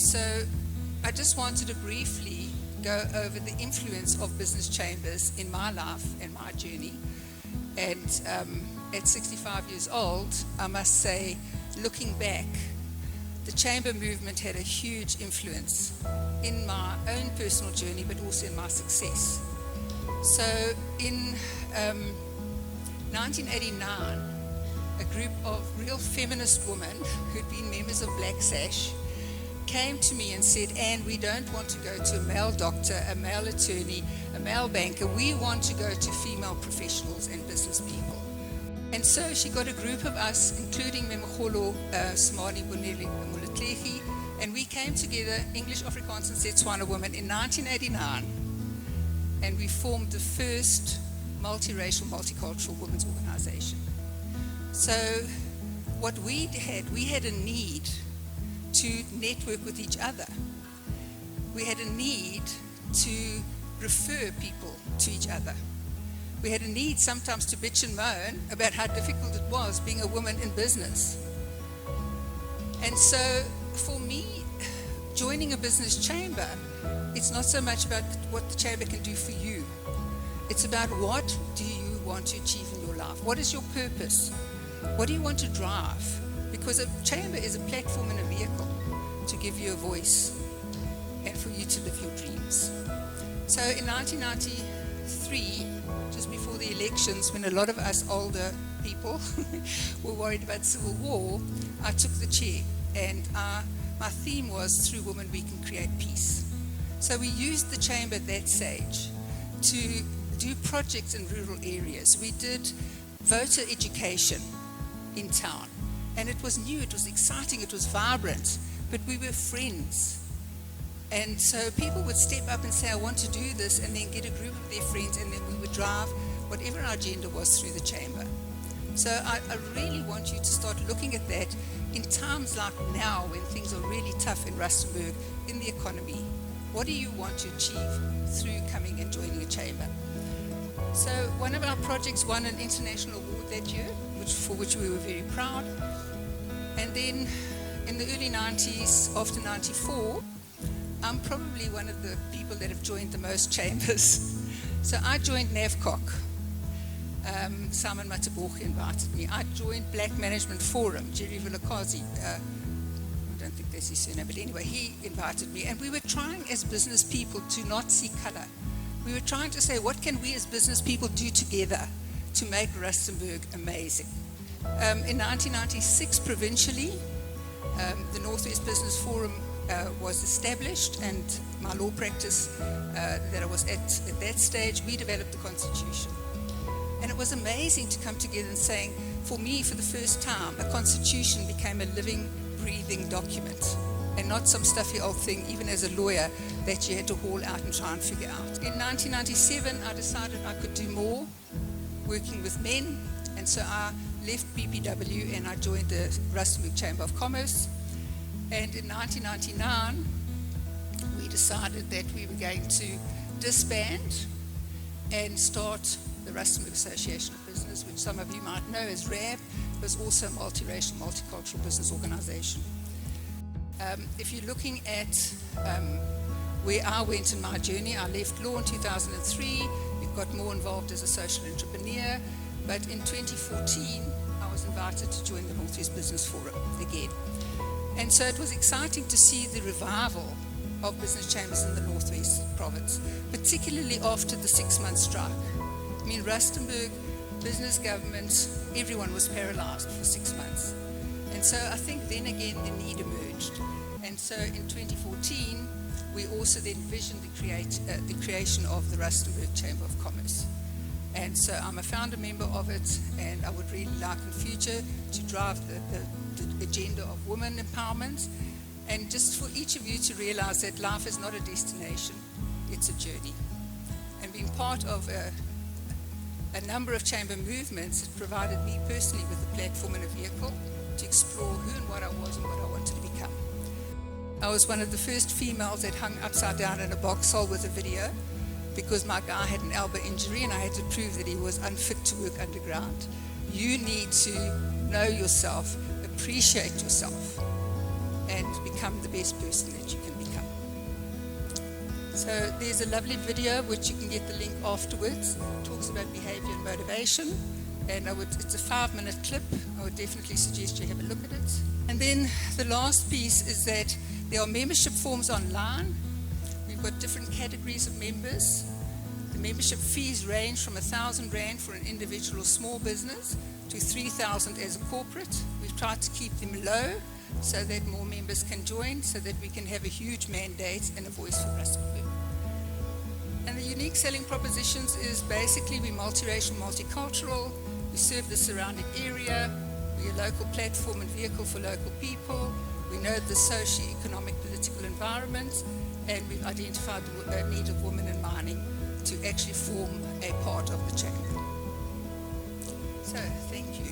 So I just wanted to briefly go over the influence of business chambers in my life and my journey. And at 65 years old, I must say, looking back, the chamber movement had a huge influence in my own personal journey, but also in my success. So in 1989, a group of real feminist women who'd been members of Black Sash came to me and said, Anne, we don't want to go to a male doctor, a male attorney, a male banker. We want to go to female professionals and business people. And so she got a group of us, including Memogolo, Smani, Bonelli, and Muletlehi, and we came together, English, Afrikaans, and Setswana women, in 1989, and we formed the first multiracial, multicultural women's organization. So what we had a need to network with each other. We had a need to refer people to each other. We had a need sometimes to bitch and moan about how difficult it was being a woman in business. And so for me, joining a business chamber, it's not so much about what the chamber can do for you. It's about what do you want to achieve in your life? What is your purpose? What do you want to drive? Because a chamber is a platform and a vehicle to give you a voice and for you to live your dreams. So in 1993, just before the elections, when a lot of us older people were worried about civil war, I took the chair, and my theme was, through women we can create peace. So we used the chamber at that stage to do projects in rural areas. We did voter education in town, and it was new, it was exciting, it was vibrant, but we were friends. And so people would step up and say, I want to do this, and then get a group of their friends, and then we would drive whatever our agenda was through the chamber. So I really want you to start looking at that in times like now, when things are really tough in Rustenburg, in the economy. What do you want to achieve through coming and joining a chamber? So one of our projects won an international award that year, for which we were very proud. And then in the early 90s, after 94, I'm probably one of the people that have joined the most chambers. So I joined NAVCOC. Simon Mataboche invited me. I joined Black Management Forum. Jerry Vilakazi, I don't think that's his surname, but anyway, he invited me. And we were trying as business people to not see color. We were trying to say, what can we as business people do together to make Rustenburg amazing? In 1996, provincially, the Northwest Business Forum was established, and my law practice that I was at that stage, we developed the Constitution. And it was amazing to come together and saying, for me, for the first time, a Constitution became a living, breathing document, and not some stuffy old thing, even as a lawyer, that you had to haul out and try and figure out. In 1997, I decided I could do more working with men, and so I left BPW and I joined the Rustenburg Chamber of Commerce. And in 1999, we decided that we were going to disband and start the Rustenburg Association of Business, which some of you might know as RAB, was also a multiracial, multicultural business organization. If you're looking at where I went in my journey, I left law in 2003, we got more involved as a social entrepreneur, but in 2014, I was invited to join the Northwest Business Forum again. And so it was exciting to see the revival of business chambers in the Northwest province, particularly after the 6-month strike. I mean, Rustenburg, business, government, everyone was paralyzed for 6 months. And so I think then again the need emerged. And so in 2014, we also then visioned the creation of the Rustenburg Chamber of Commerce. And so I'm a founder member of it, and I would really like in future to drive the agenda of women empowerment, and just for each of you to realize that life is not a destination, it's a journey. And being part of a number of chamber movements, it provided me personally with a platform and a vehicle to explore who and what I was and what I wanted to become. I was one of the first females that hung upside down in a box hole with a video, because my guy had an elbow injury and I had to prove that he was unfit to work underground. You need to know yourself, appreciate yourself, and become the best person that you can become. So there's a lovely video which you can get the link afterwards. It talks about behavior and motivation, and it's a 5-minute clip. I would definitely suggest you have a look at it. And then the last piece is that there are membership forms online. We've got different categories of members. The membership fees range from 1,000 Rand for an individual or small business to 3,000 as a corporate. We've tried to keep them low so that more members can join, so that we can have a huge mandate and a voice for Rustenburg. And the unique selling propositions is basically we're multiracial, multicultural, we serve the surrounding area, we're a local platform and vehicle for local people, we know the socio-economic political environment, and we've identified the need of women in mining to actually form a part of the chain. So, thank you.